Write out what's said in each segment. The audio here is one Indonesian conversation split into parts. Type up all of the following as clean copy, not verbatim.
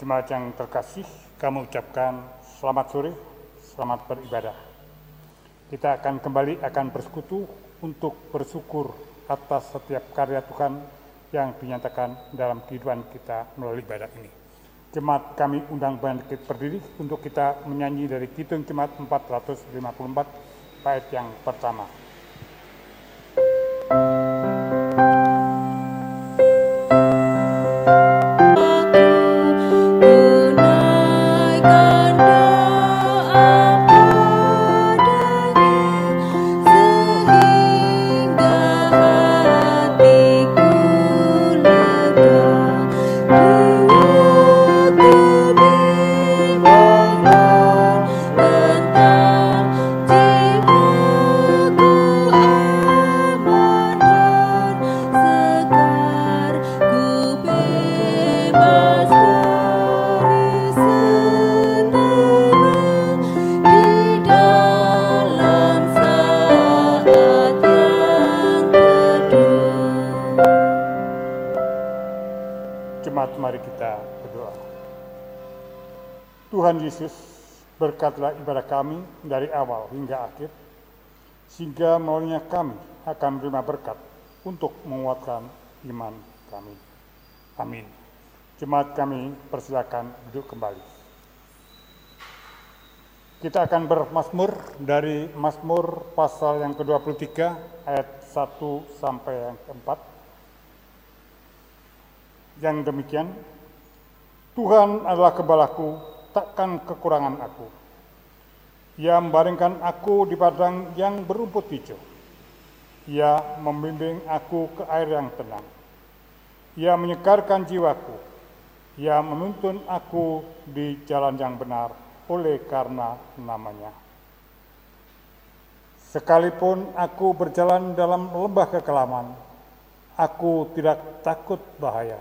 Jemaat yang terkasih, kami ucapkan selamat sore, selamat beribadah. Kita akan bersekutu untuk bersyukur atas setiap karya Tuhan yang dinyatakan dalam kehidupan kita melalui ibadah ini. Jemaat kami undang bangkit berdiri untuk kita menyanyi dari Kidung Jemaat 454 bait yang pertama. Mari kita berdoa. Tuhan Yesus, berkatlah ibadah kami dari awal hingga akhir, sehingga maunya kami akan menerima berkat untuk menguatkan iman kami. Amin. Jemaat kami persilakan duduk kembali. Kita akan bermazmur dari Mazmur pasal yang ke-23 ayat 1 sampai yang ke-4. Yang demikian, Tuhan adalah gembalaku, takkan kekurangan aku. Ia membaringkan aku di padang yang berumput hijau. Ia membimbing aku ke air yang tenang. Ia menyegarkan jiwaku. Ia menuntun aku di jalan yang benar oleh karena namanya. Sekalipun aku berjalan dalam lembah kekelaman, aku tidak takut bahaya.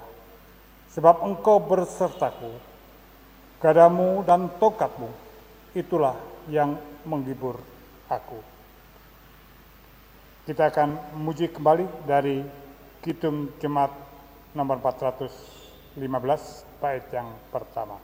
Sebab engkau bersertaku, gadamu dan tongkatmu, itulah yang menghibur aku. Kita akan memuji kembali dari Kidung Jemaat nomor 415, bait yang pertama.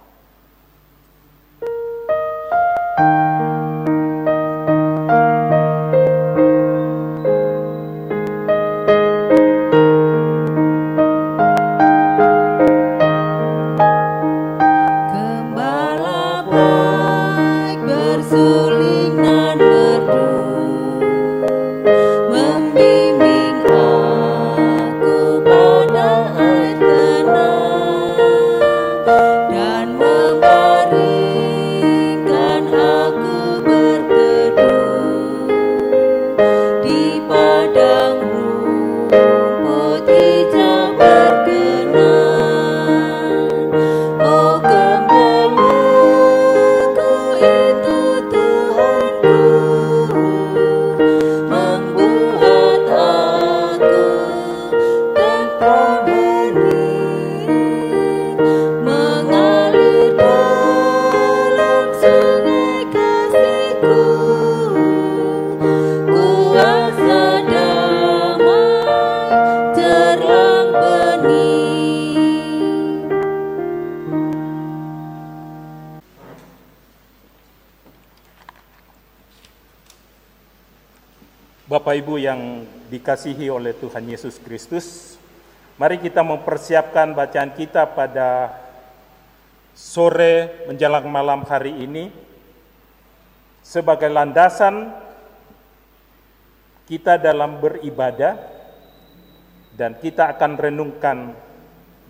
Bapak Ibu yang dikasihi oleh Tuhan Yesus Kristus, mari kita mempersiapkan bacaan kita pada sore menjelang malam hari ini sebagai landasan kita dalam beribadah, dan kita akan renungkan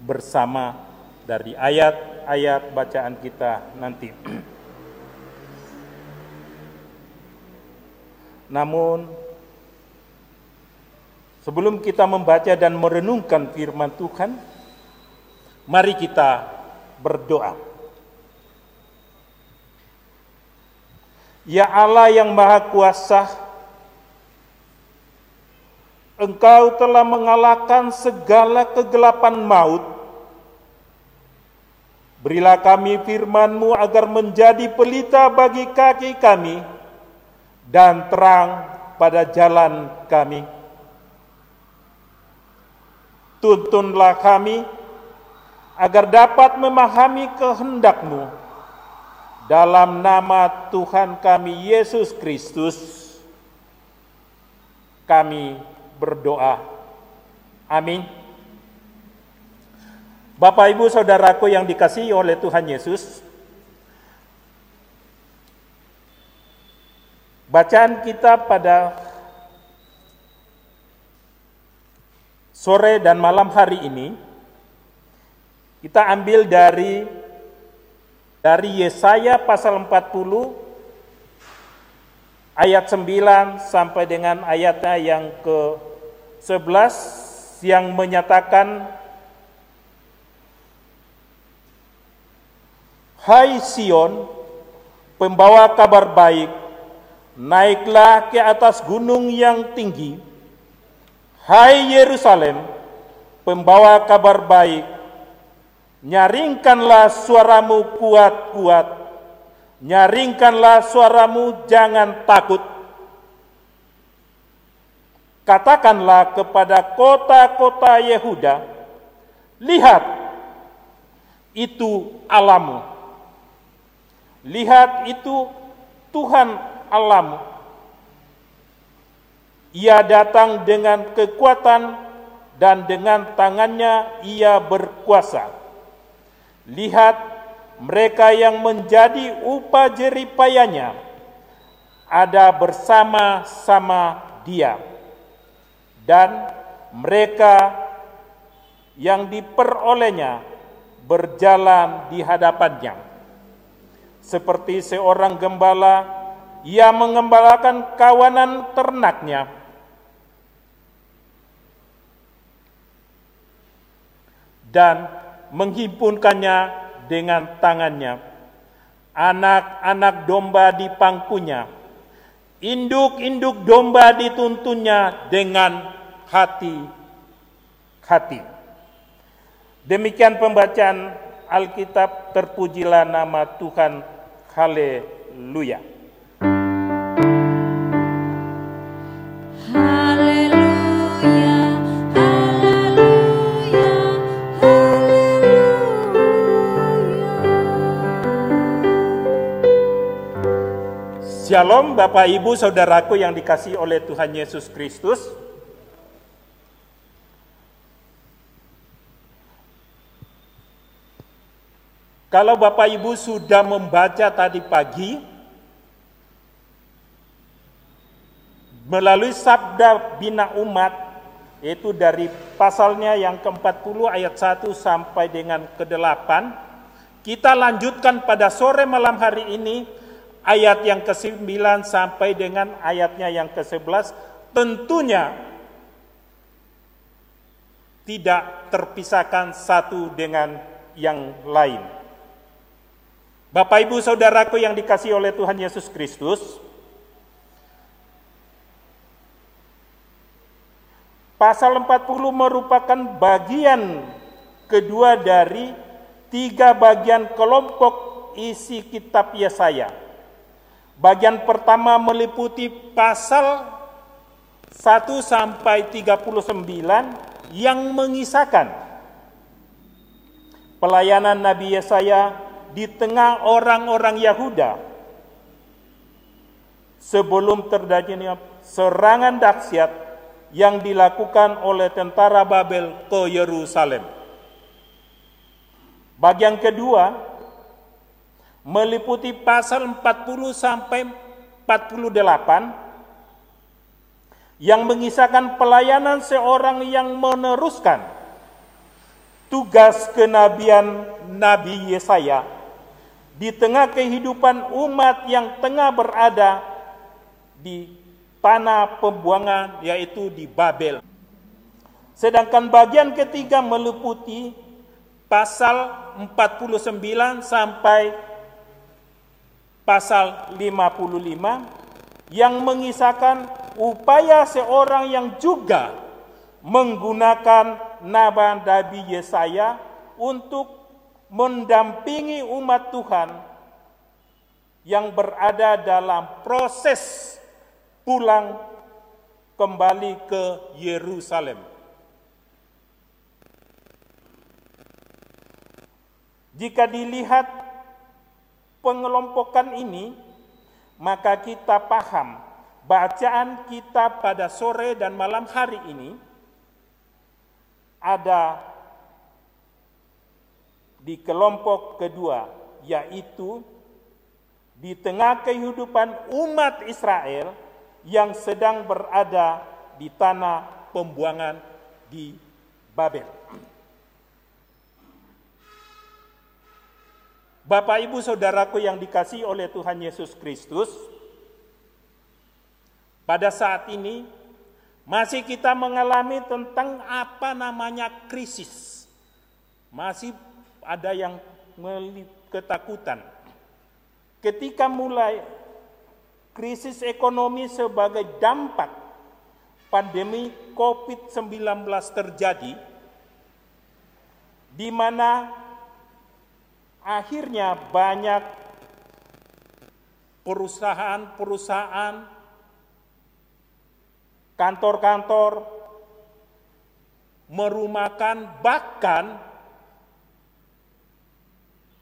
bersama dari ayat-ayat bacaan kita nanti. Namun sebelum kita membaca dan merenungkan firman Tuhan, mari kita berdoa. Ya Allah yang Maha Kuasa, Engkau telah mengalahkan segala kegelapan maut. Berilah kami firman-Mu agar menjadi pelita bagi kaki kami dan terang pada jalan kami. Tuntunlah kami agar dapat memahami kehendak-Mu. Dalam nama Tuhan kami Yesus Kristus, kami berdoa. Amin. Bapak, Ibu, Saudaraku yang dikasihi oleh Tuhan Yesus, bacaan kita pada sore dan malam hari ini, kita ambil dari Yesaya pasal 40 ayat 9 sampai dengan ayatnya yang ke-11 yang menyatakan, Hai Sion, pembawa kabar baik, naiklah ke atas gunung yang tinggi. Hai Yerusalem, pembawa kabar baik, nyaringkanlah suaramu kuat-kuat, nyaringkanlah suaramu, jangan takut. Katakanlah kepada kota-kota Yehuda, lihat, itu Allahmu. Lihat, itu Tuhan Allahmu. Ia datang dengan kekuatan dan dengan tangannya ia berkuasa. Lihat, mereka yang menjadi upah jeripayanya ada bersama-sama dia, dan mereka yang diperolehnya berjalan di hadapannya. Seperti seorang gembala, ia mengembalakan kawanan ternaknya. Dan menghimpunkannya dengan tangannya. Anak-anak domba di pangkunya, induk-induk domba dituntunnya dengan hati-hati. Demikian pembacaan Alkitab, terpujilah nama Tuhan. Haleluya. Shalom Bapak Ibu Saudaraku yang dikasihi oleh Tuhan Yesus Kristus. Kalau Bapak Ibu sudah membaca tadi pagi melalui Sabda Bina Umat, yaitu dari pasalnya yang ke-40 ayat 1 sampai dengan ke-8, kita lanjutkan pada sore malam hari ini ayat yang ke-9 sampai dengan ayatnya yang ke-11, tentunya tidak terpisahkan satu dengan yang lain. Bapak Ibu Saudaraku yang dikasihi oleh Tuhan Yesus Kristus, pasal 40 merupakan bagian kedua dari 3 bagian kelompok isi kitab Yesaya. Bagian pertama meliputi pasal 1 sampai 39 yang mengisahkan pelayanan Nabi Yesaya di tengah orang-orang Yahuda sebelum terjadinya serangan dahsyat yang dilakukan oleh tentara Babel ke Yerusalem. Bagian kedua meliputi pasal 40 sampai 48 yang mengisahkan pelayanan seorang yang meneruskan tugas kenabian Nabi Yesaya di tengah kehidupan umat yang tengah berada di tanah pembuangan, yaitu di Babel. Sedangkan bagian ketiga meliputi pasal 49 sampai pasal 55 yang mengisahkan upaya seorang yang juga menggunakan nama Nabi Yesaya untuk mendampingi umat Tuhan yang berada dalam proses pulang kembali ke Yerusalem. Jika dilihat pengelompokan ini, maka kita paham bacaan kita pada sore dan malam hari ini ada di kelompok kedua, yaitu di tengah kehidupan umat Israel yang sedang berada di tanah pembuangan di Babel. Bapak, Ibu, Saudaraku yang dikasihi oleh Tuhan Yesus Kristus, pada saat ini masih kita mengalami tentang apa namanya krisis. Masih ada yang ketakutan. Ketika mulai krisis ekonomi sebagai dampak pandemi COVID-19 terjadi, di mana akhirnya banyak perusahaan-perusahaan, kantor-kantor merumahkan, bahkan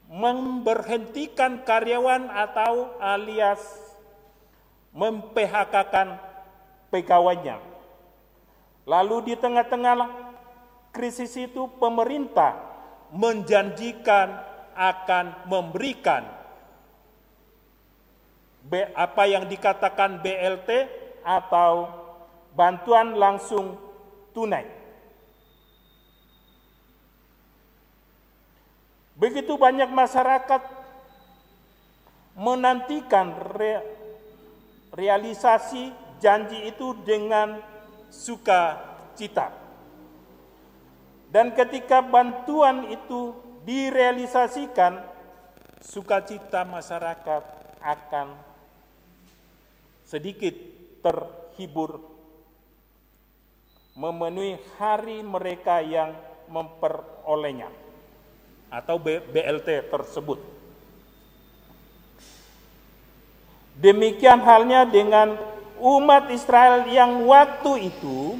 memberhentikan karyawan atau alias mem-PHK-kan pegawainya. Lalu di tengah-tengah krisis itu pemerintah menjanjikan akan memberikan apa yang dikatakan BLT atau bantuan langsung tunai. Begitu banyak masyarakat menantikan realisasi janji itu dengan sukacita. Dan ketika bantuan itu direalisasikan, sukacita masyarakat akan sedikit terhibur, memenuhi hari mereka yang memperolehnya atau BLT tersebut. Demikian halnya dengan umat Israel yang waktu itu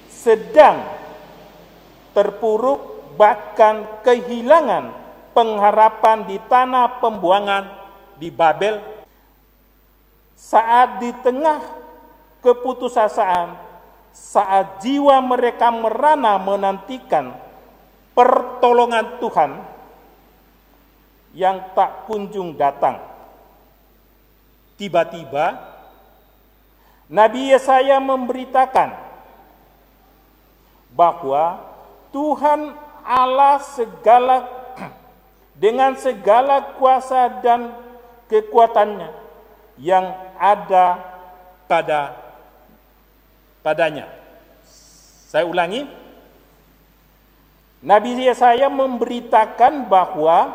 sedang terpuruk, bahkan kehilangan pengharapan di tanah pembuangan di Babel. Saat di tengah keputusasaan, saat jiwa mereka merana menantikan pertolongan Tuhan yang tak kunjung datang, tiba-tiba Nabi Yesaya memberitakan bahwa Tuhan Allah dengan segala kuasa dan kekuatannya yang ada padanya. Saya ulangi, Nabi Yesaya memberitakan bahwa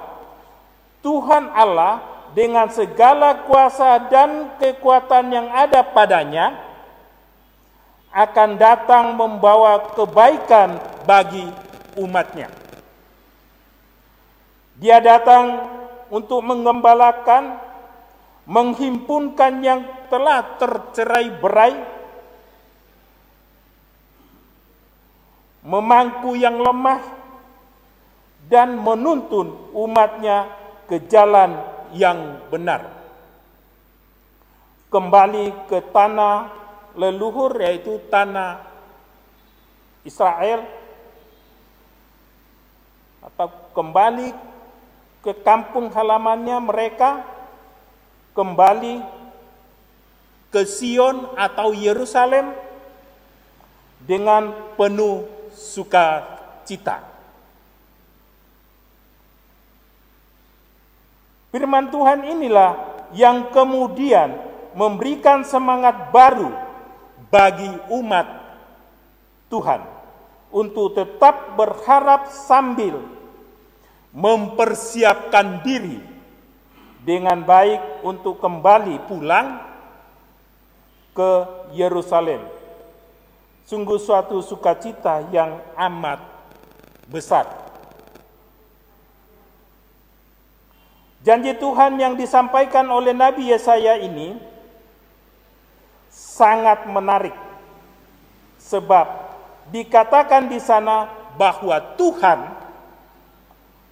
Tuhan Allah dengan segala kuasa dan kekuatan yang ada padanya akan datang membawa kebaikan bagi umatnya. Dia datang untuk menggembalakan, menghimpunkan yang telah tercerai-berai, memangku yang lemah, dan menuntun umatnya ke jalan yang benar. Kembali ke tanah leluhur, yaitu tanah Israel, atau kembali ke kampung halamannya mereka, kembali ke Sion atau Yerusalem dengan penuh sukacita. Firman Tuhan inilah yang kemudian memberikan semangat baru bagi umat Tuhan untuk tetap berharap sambil mempersiapkan diri dengan baik untuk kembali pulang ke Yerusalem. Sungguh suatu sukacita yang amat besar. Janji Tuhan yang disampaikan oleh Nabi Yesaya ini sangat menarik, sebab dikatakan di sana bahwa Tuhan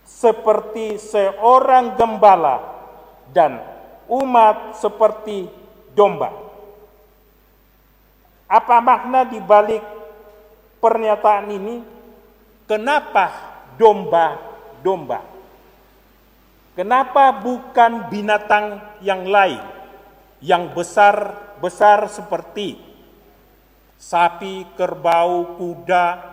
seperti seorang gembala dan umat seperti domba. Apa makna di balik pernyataan ini? Kenapa domba-domba? Kenapa bukan binatang yang lain yang besar-besar seperti sapi, kerbau, kuda,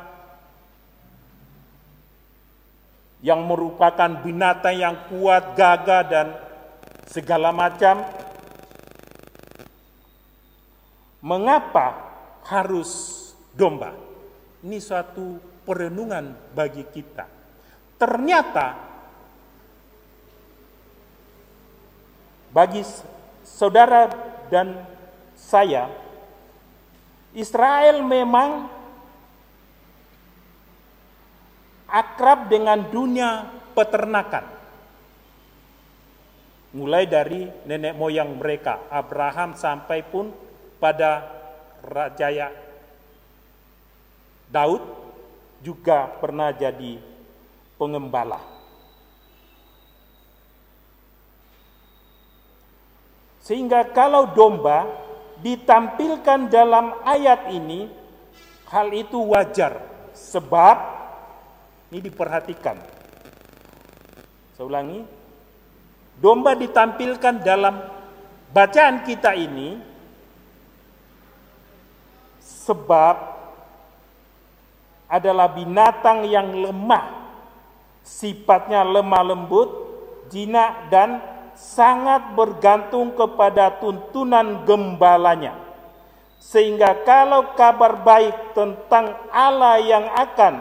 yang merupakan binatang yang kuat, gagah, dan segala macam? Mengapa harus domba? Ini suatu perenungan bagi kita. Ternyata bagi saudara dan saya, Israel memang akrab dengan dunia peternakan. Mulai dari nenek moyang mereka, Abraham, sampai pun pada Raja Daud juga pernah jadi pengembala. Sehingga kalau domba ditampilkan dalam ayat ini, hal itu wajar. Sebab, ini diperhatikan. Saya ulangi, domba ditampilkan dalam bacaan kita ini sebab adalah binatang yang lemah, sifatnya lemah lembut, jinak, dan sangat bergantung kepada tuntunan gembalanya. Sehingga kalau kabar baik tentang Allah yang akan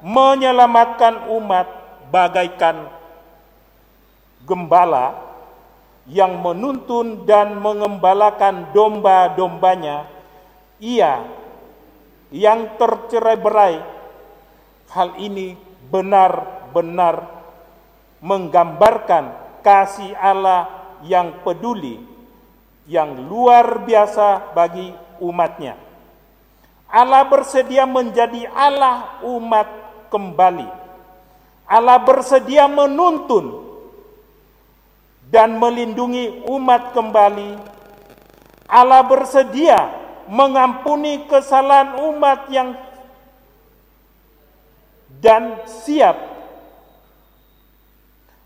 menyelamatkan umat bagaikan gembala yang menuntun dan mengembalakan domba-dombanya, ia yang tercerai-berai, hal ini benar-benar menggambarkan kasih Allah yang peduli, yang luar biasa bagi umatnya. Allah bersedia menjadi Allah umat kembali. Allah bersedia menuntun dan melindungi umat kembali. Allah bersedia mengampuni kesalahan umat dan siap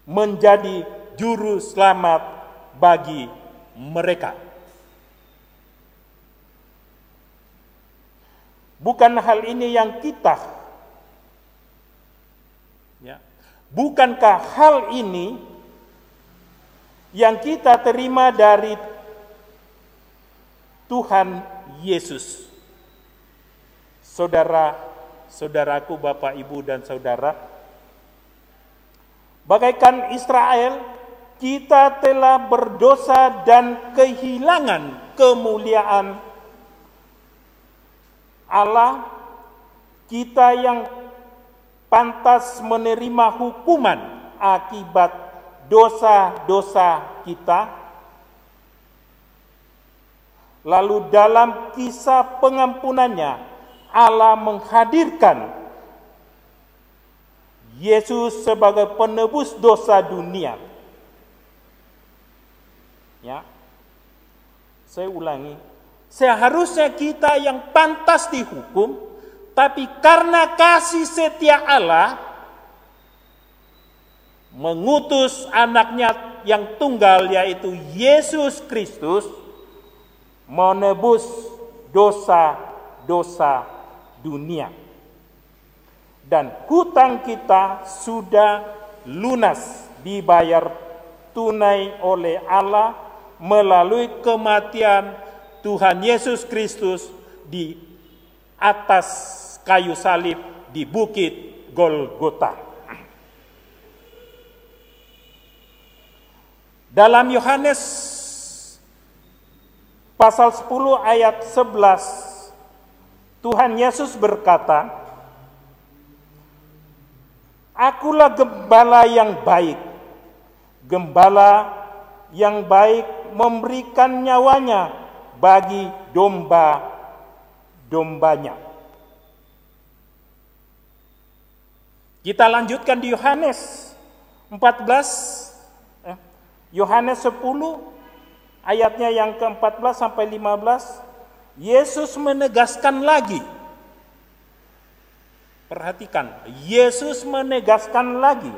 menjadi juru selamat bagi mereka. Bukan hal ini yang kita, bukankah hal ini yang kita terima dari Tuhan Yesus? Saudara-saudaraku, Bapak, Ibu, dan saudara, bagaikan Israel, kita telah berdosa dan kehilangan kemuliaan Allah. Kita yang pantas menerima hukuman akibat dosa-dosa kita. Lalu dalam kisah pengampunannya, Allah menghadirkan Yesus sebagai penebus dosa dunia. Ya, saya ulangi, seharusnya kita yang pantas dihukum, tapi karena kasih setia Allah mengutus anaknya yang tunggal, yaitu Yesus Kristus, menebus dosa-dosa dunia. Dan hutang kita sudah lunas dibayar tunai oleh Allah melalui kematian Tuhan Yesus Kristus di atas kayu salib di Bukit Golgota. Dalam Yohanes pasal 10 ayat 11, Tuhan Yesus berkata, "Akulah gembala yang baik. Gembala yang baik memberikan nyawanya bagi domba-dombanya." Kita lanjutkan di Yohanes Yohanes 10 ayatnya yang ke-14 sampai 15, Yesus menegaskan lagi. Perhatikan, Yesus menegaskan lagi,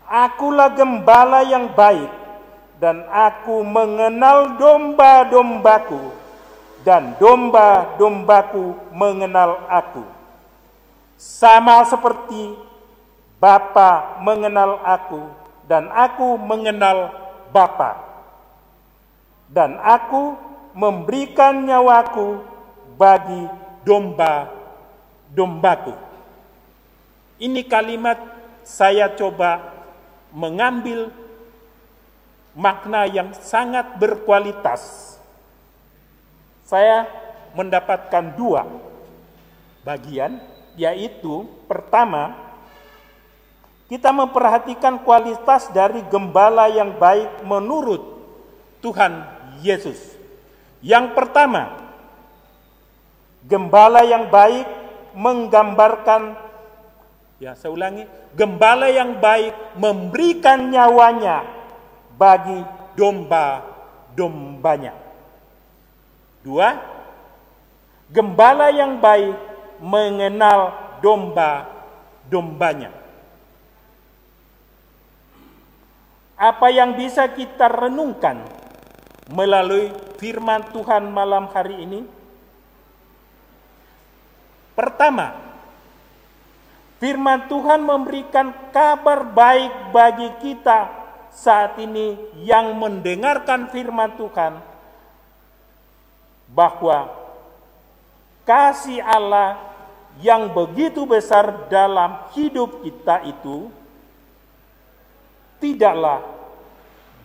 Akulah gembala yang baik, dan aku mengenal domba-dombaku, dan domba-dombaku mengenal aku. Sama seperti Bapa mengenal aku, dan aku mengenal Bapa. Dan aku memberikan nyawaku bagi domba-dombaku. Ini kalimat saya coba mengambil makna yang sangat berkualitas. Saya mendapatkan 2 bagian, yaitu pertama, kita memperhatikan kualitas dari gembala yang baik menurut Tuhan Yesus. Yang pertama, gembala yang baik menggambarkan, saya ulangi, gembala yang baik memberikan nyawanya bagi domba-dombanya. 2, gembala yang baik mengenal domba-dombanya. Apa yang bisa kita renungkan melalui firman Tuhan malam hari ini? Pertama, firman Tuhan memberikan kabar baik bagi kita saat ini yang mendengarkan firman Tuhan, bahwa kasih Allah yang begitu besar dalam hidup kita itu tidaklah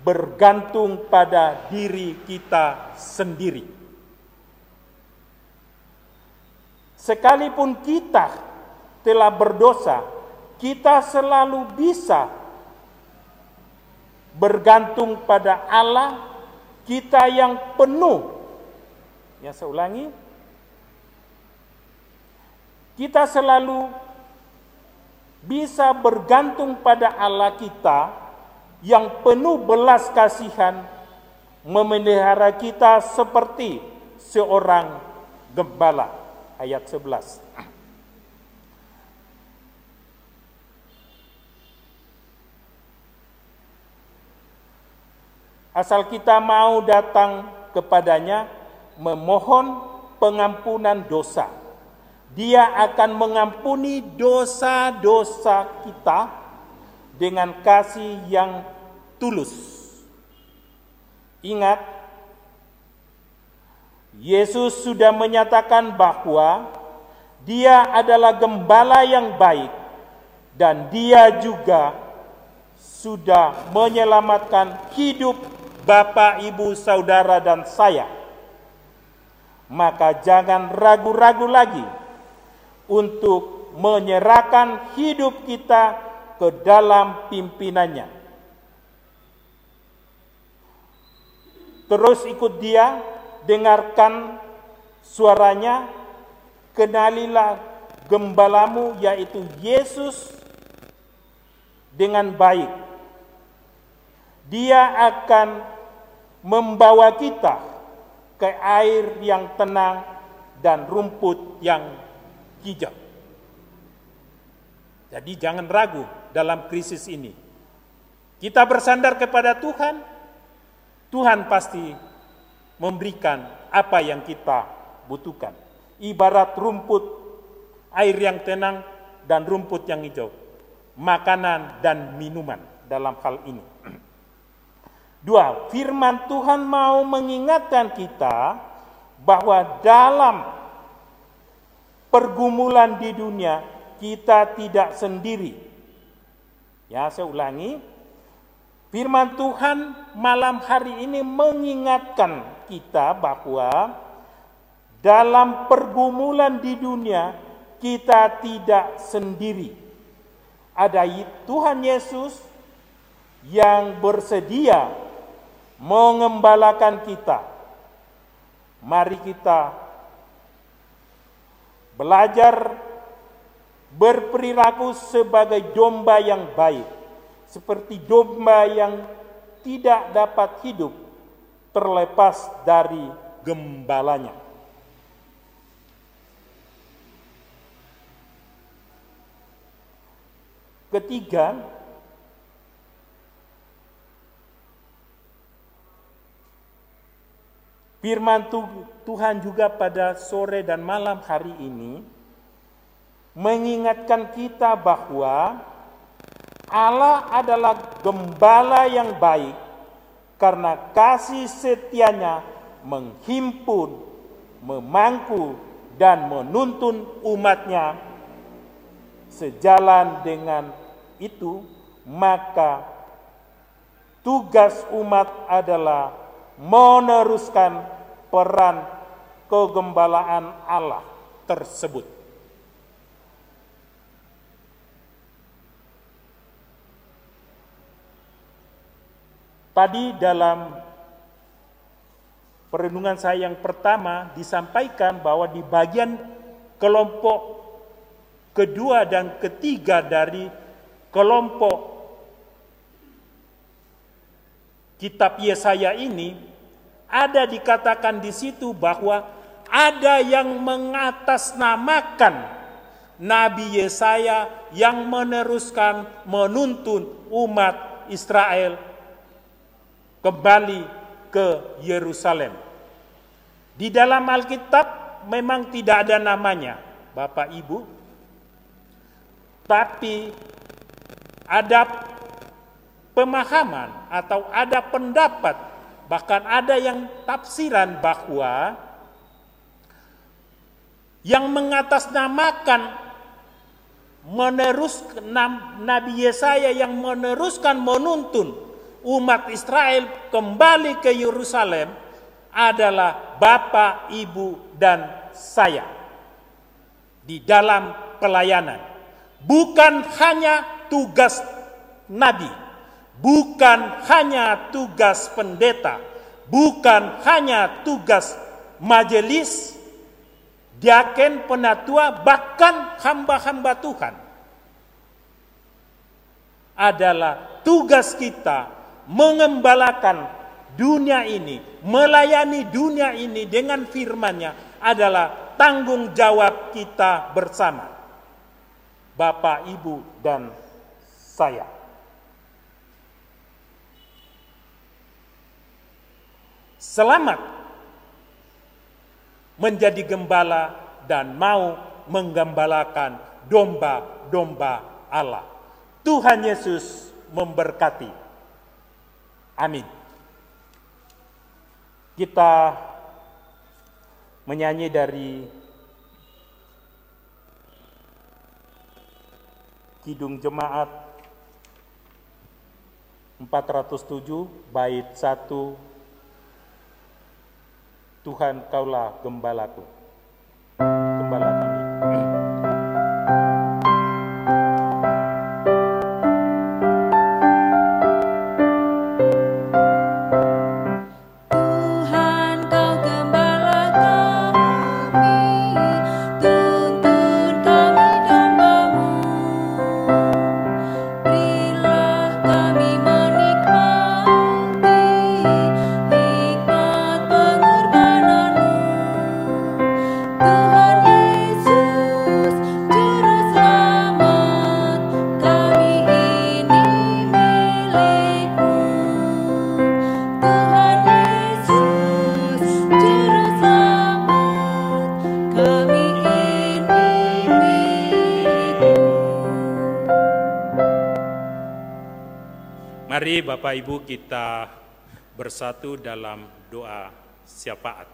bergantung pada diri kita sendiri. Sekalipun kita telah berdosa, kita selalu bisa bergantung pada Allah kita yang penuh. Saya ulangi, kita selalu bisa bergantung pada Allah kita yang penuh belas kasihan, memelihara kita seperti seorang gembala. Ayat 11. Asal kita mau datang kepadanya memohon pengampunan dosa, Dia akan mengampuni dosa-dosa kita dengan kasih yang tulus. Ingat, Yesus sudah menyatakan bahwa Dia adalah gembala yang baik, dan Dia juga sudah menyelamatkan hidup Bapak, Ibu, Saudara, dan saya. Maka jangan ragu-ragu lagi untuk menyerahkan hidup kita ke dalam pimpinannya. Terus ikut Dia, dengarkan suaranya, kenalilah gembalamu yaitu Yesus dengan baik. Dia akan membawa kita ke air yang tenang dan rumput yang hijau. Jadi jangan ragu dalam krisis ini. Kita bersandar kepada Tuhan, Tuhan pasti memberikan apa yang kita butuhkan. Ibarat rumput, air yang tenang dan rumput yang hijau. Makanan dan minuman dalam hal ini. 2, firman Tuhan mau mengingatkan kita bahwa dalam pergumulan di dunia kita tidak sendiri. Saya ulangi, firman Tuhan malam hari ini mengingatkan kita bahwa dalam pergumulan di dunia kita tidak sendiri. Ada Tuhan Yesus yang bersedia mengembalakan kita. Mari kita belajar berperilaku sebagai domba yang baik, seperti domba yang tidak dapat hidup terlepas dari gembalanya. Ketiga, firman Tuhan juga pada sore dan malam hari ini mengingatkan kita bahwa Allah adalah gembala yang baik karena kasih setianya menghimpun, memangku, dan menuntun umatnya. Sejalan dengan itu, maka tugas umat adalah meneruskan peran kegembalaan Allah tersebut. Tadi dalam perenungan saya yang pertama disampaikan bahwa di bagian kelompok kedua dan ketiga dari kelompok kitab Yesaya ini ada dikatakan di situ bahwa ada yang mengatasnamakan Nabi Yesaya yang meneruskan menuntun umat Israel kembali ke Yerusalem. Di dalam Alkitab memang tidak ada namanya, Bapak Ibu, tapi ada pemahaman atau ada pendapat, bahkan ada yang tafsiran bahwa yang mengatasnamakan Nabi Yesaya yang meneruskan menuntun umat Israel kembali ke Yerusalem adalah Bapak, Ibu, dan saya di dalam pelayanan. Bukan hanya tugas nabi, bukan hanya tugas pendeta, bukan hanya tugas majelis, diaken, penatua, bahkan hamba-hamba Tuhan. Adalah tugas kita mengembalakan dunia ini, melayani dunia ini dengan firman-Nya adalah tanggung jawab kita bersama. Bapak, Ibu, dan saya. Selamat menjadi gembala dan mau menggembalakan domba-domba Allah. Tuhan Yesus memberkati. Amin. Kita menyanyi dari Kidung Jemaat 407 bait 1, Tuhan Kaulah gembalaku, gembala kami. Mari Bapak Ibu kita bersatu dalam doa syafaat.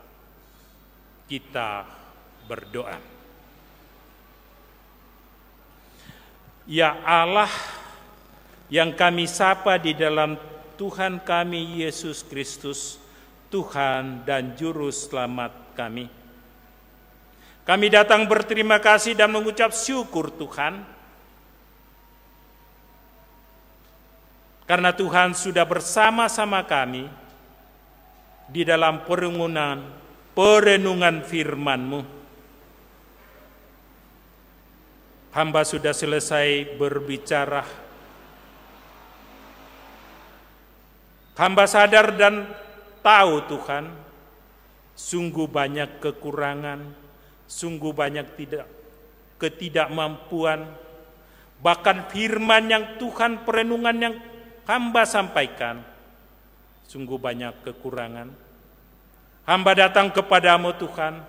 Kita berdoa. Ya Allah yang kami sapa di dalam Tuhan kami Yesus Kristus, Tuhan dan Juru Selamat kami. Kami datang berterima kasih dan mengucap syukur Tuhan, karena Tuhan sudah bersama-sama kami di dalam perenungan firman-Mu. Hamba sudah selesai berbicara Hamba sadar dan tahu Tuhan, sungguh banyak kekurangan, sungguh banyak ketidakmampuan, bahkan firman yang Tuhan, perenungan yang hamba sampaikan, sungguh banyak kekurangan. Hamba datang kepadamu Tuhan,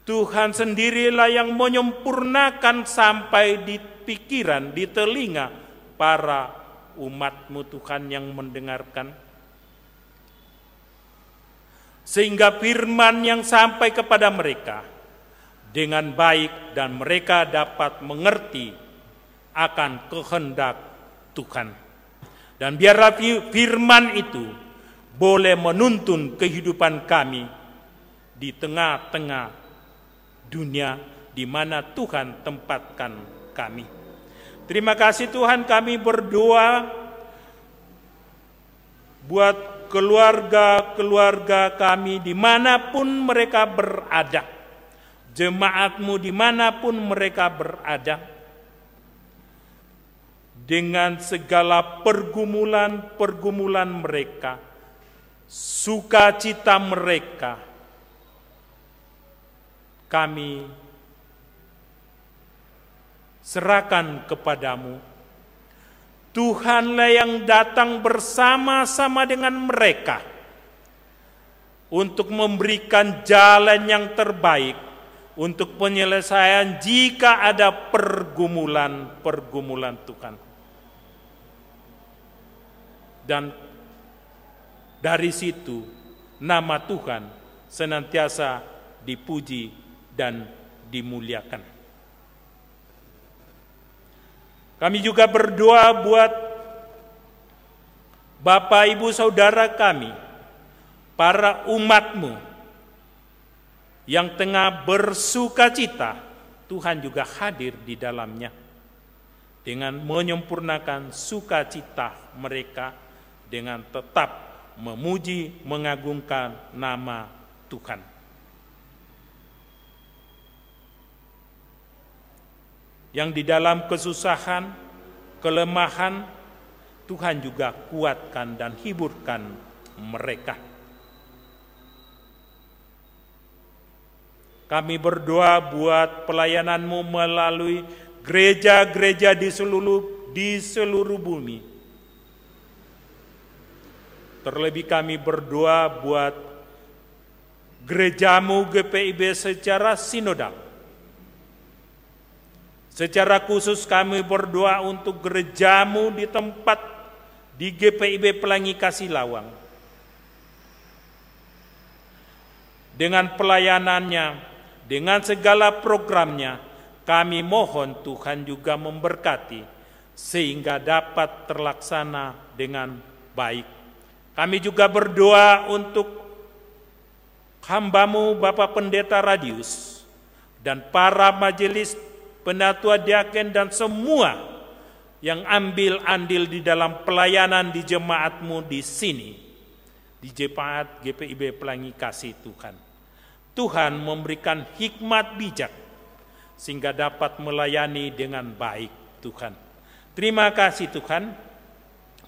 Tuhan sendirilah yang menyempurnakan sampai di pikiran, di telinga para umat-Mu Tuhan yang mendengarkan. Sehingga firman yang sampai kepada mereka dengan baik dan mereka dapat mengerti akan kehendak Tuhan. Dan biarlah firman itu boleh menuntun kehidupan kami di tengah-tengah dunia di mana Tuhan tempatkan kami. Terima kasih Tuhan, kami berdoa buat keluarga-keluarga kami dimanapun mereka berada, jemaat-Mu dimanapun mereka berada, dengan segala pergumulan mereka, sukacita mereka, kami serahkan kepadamu. Tuhanlah yang datang bersama-sama dengan mereka untuk memberikan jalan yang terbaik untuk penyelesaian jika ada pergumulan Tuhan. Dan dari situ nama Tuhan senantiasa dipuji dan dimuliakan. Kami juga berdoa buat Bapak, Ibu, Saudara kami, para umat-Mu yang tengah bersukacita, Tuhan juga hadir di dalamnya dengan menyempurnakan sukacita mereka dengan tetap memuji, mengagungkan nama Tuhan. Yang di dalam kesusahan, kelemahan, Tuhan juga kuatkan dan hiburkan mereka. Kami berdoa buat pelayanan-Mu melalui gereja-gereja di seluruh bumi. Terlebih kami berdoa buat gereja-Mu GPIB secara sinodal. Secara khusus kami berdoa untuk gereja-Mu di tempat di GPIB Pelangi Kasih Lawang. Dengan pelayanannya, dengan segala programnya, kami mohon Tuhan juga memberkati sehingga dapat terlaksana dengan baik. Kami juga berdoa untuk hamba-Mu Bapak Pendeta Radius dan para majelis penatua diaken dan semua yang ambil andil di dalam pelayanan di jemaat-Mu di sini, di jemaat GPIB Pelangi Kasih Tuhan. Tuhan memberikan hikmat bijak sehingga dapat melayani dengan baik Tuhan. Terima kasih Tuhan.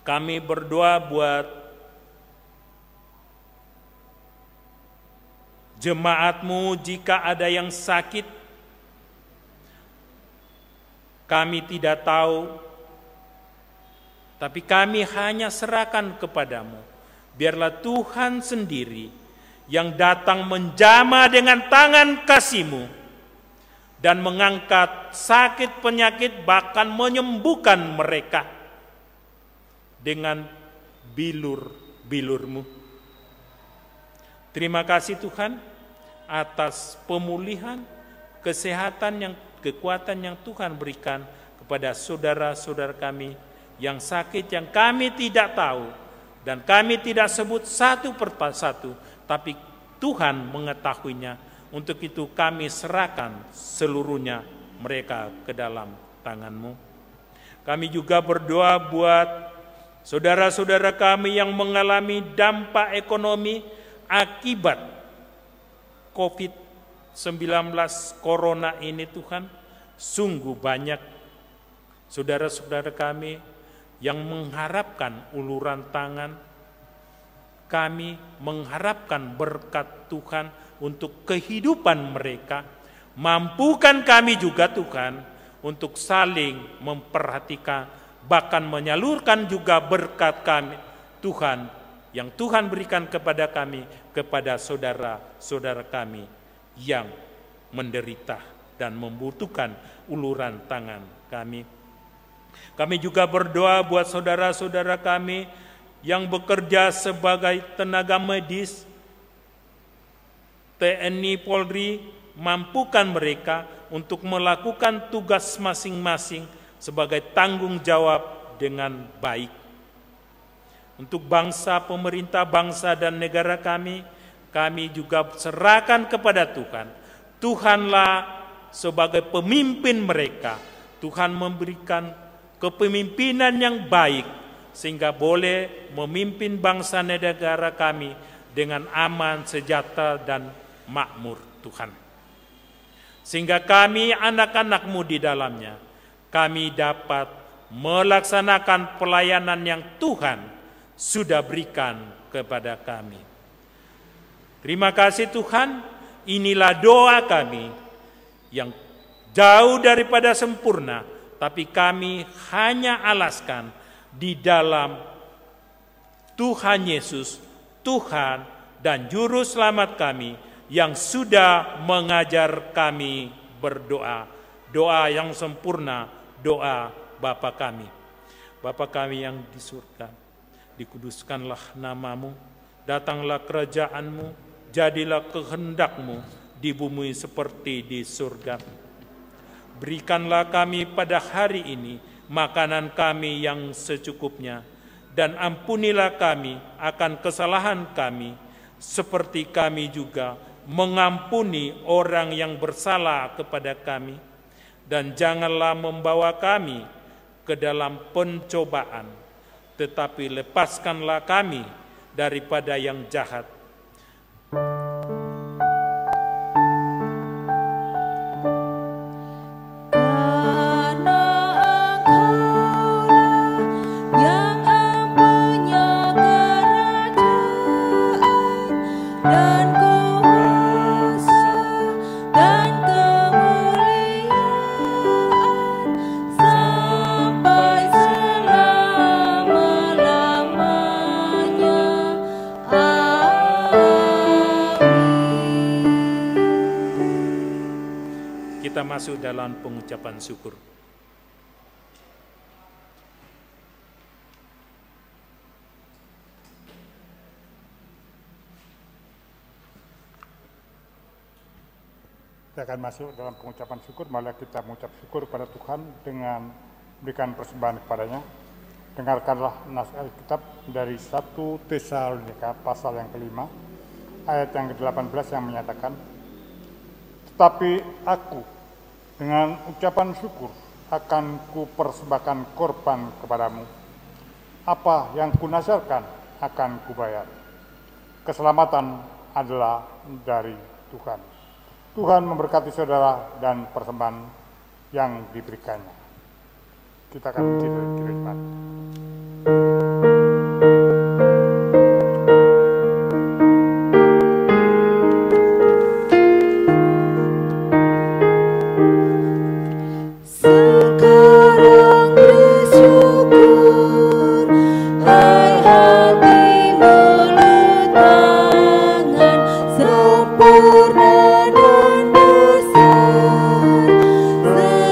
Kami berdoa buat jemaat-Mu jika ada yang sakit. Kami tidak tahu, tapi kami hanya serahkan kepadamu. Biarlah Tuhan sendiri yang datang menjamah dengan tangan kasih-Mu dan mengangkat sakit penyakit, bahkan menyembuhkan mereka dengan bilur-bilur-Mu. Terima kasih Tuhan atas pemulihan, kesehatan, kekuatan yang Tuhan berikan kepada saudara-saudara kami yang sakit, yang kami tidak tahu dan kami tidak sebut satu persatu, tapi Tuhan mengetahuinya. Untuk itu kami serahkan seluruhnya mereka ke dalam tangan-Mu. Kami juga berdoa buat saudara-saudara kami yang mengalami dampak ekonomi akibat COVID-19 Corona ini Tuhan. Sungguh banyak saudara-saudara kami yang mengharapkan uluran tangan, kami mengharapkan berkat Tuhan untuk kehidupan mereka. Mampukan kami juga Tuhan untuk saling memperhatikan, bahkan menyalurkan juga berkat kami Tuhan yang Tuhan berikan kepada kami, kepada saudara-saudara kami yang menderita dan membutuhkan uluran tangan kami. Kami juga berdoa buat saudara-saudara kami yang bekerja sebagai tenaga medis, TNI, Polri, mampukan mereka untuk melakukan tugas masing-masing sebagai tanggung jawab dengan baik. Untuk bangsa, pemerintah bangsa dan negara kami juga serahkan kepada Tuhan. Tuhanlah sebagai pemimpin mereka. Tuhan memberikan kepemimpinan yang baik sehingga boleh memimpin bangsa negara kami dengan aman, sejahtera, dan makmur Tuhan. Sehingga kami anak-anak-Mu di dalamnya, kami dapat melaksanakan pelayanan yang Tuhan sudah berikan kepada kami. Terima kasih Tuhan, inilah doa kami yang jauh daripada sempurna, tapi kami hanya alaskan di dalam Tuhan Yesus, Tuhan dan Juru Selamat kami yang sudah mengajar kami berdoa. Doa yang sempurna, doa Bapa kami. Bapa kami yang di surga, dikuduskanlah nama-Mu, datanglah kerajaan-Mu, jadilah kehendak-Mu di bumi seperti di surga. Berikanlah kami pada hari ini makanan kami yang secukupnya, dan ampunilah kami akan kesalahan kami, seperti kami juga mengampuni orang yang bersalah kepada kami. Dan janganlah membawa kami ke dalam pencobaan, tetapi lepaskanlah kami daripada yang jahat. Kita masuk dalam pengucapan syukur. Kita akan masuk dalam pengucapan syukur. Malah kita mengucap syukur pada Tuhan dengan berikan persembahan kepadanya. Dengarkanlah nas Alkitab dari 1 Tesalonika pasal yang kelima, ayat yang ke-18 yang menyatakan, tetapi aku dengan ucapan syukur akan kupersembahkan korban kepadamu. Apa yang kunasarkan akan kubayar. Keselamatan adalah dari Tuhan. Tuhan memberkati saudara dan persembahan yang diberikannya. Kita akan mencari kiraan.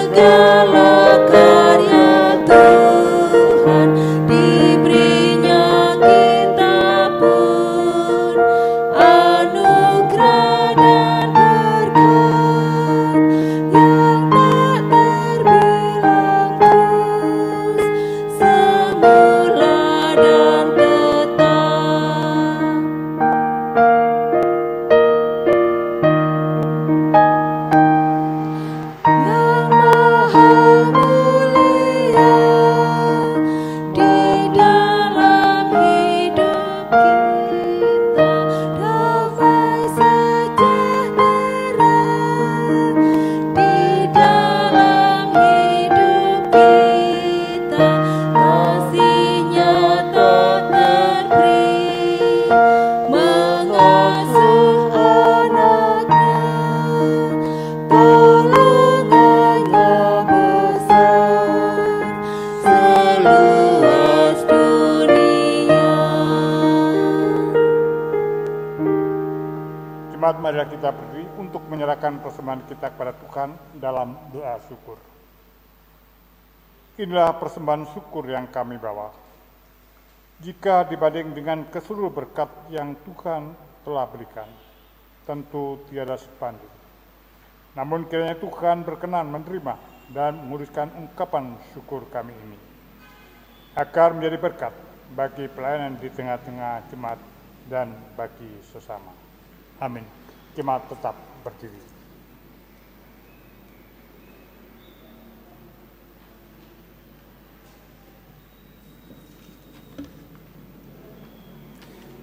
Segala karya Tuhan marilah kita berdiri untuk menyerahkan persembahan kita kepada Tuhan dalam doa syukur. Inilah persembahan syukur yang kami bawa. Jika dibanding dengan keseluruh berkat yang Tuhan telah berikan, tentu tiada sebanding. Namun kiranya Tuhan berkenan menerima dan menguruskan ungkapan syukur kami ini, agar menjadi berkat bagi pelayanan di tengah-tengah jemaat dan bagi sesama. Amin. Jemaat tetap berdiri.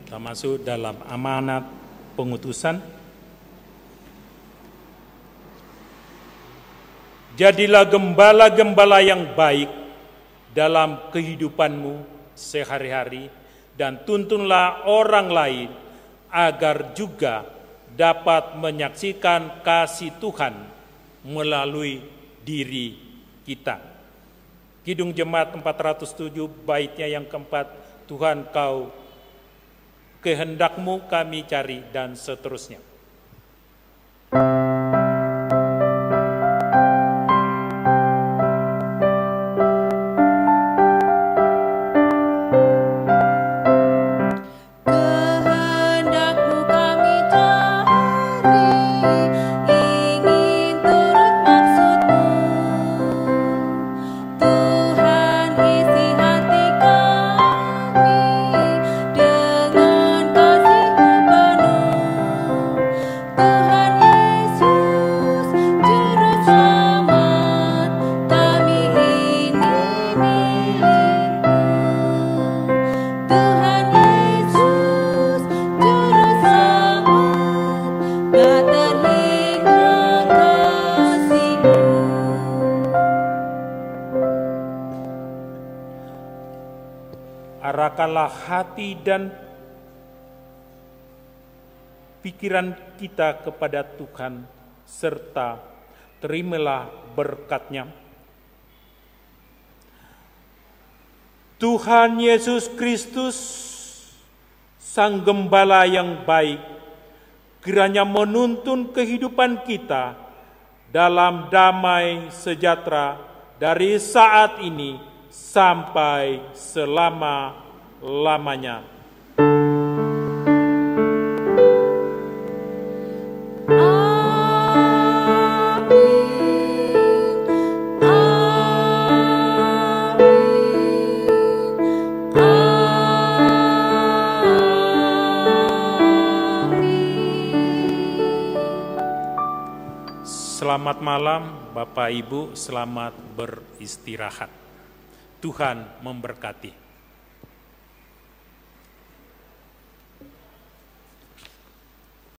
Kita masuk dalam amanat pengutusan. Jadilah gembala-gembala yang baik dalam kehidupanmu sehari-hari, dan tuntunlah orang lain agar juga dapat menyaksikan kasih Tuhan melalui diri kita. Kidung Jemaat 407 baitnya yang keempat, Tuhan kau kehendakmu kami cari, dan seterusnya. Arahkanlah hati dan pikiran kita kepada Tuhan, serta terimalah berkat-Nya. Tuhan Yesus Kristus, Sang Gembala yang baik, kiranya menuntun kehidupan kita dalam damai sejahtera dari saat ini sampai selama-lamanya. Selamat malam Bapak Ibu, selamat beristirahat. Tuhan memberkati.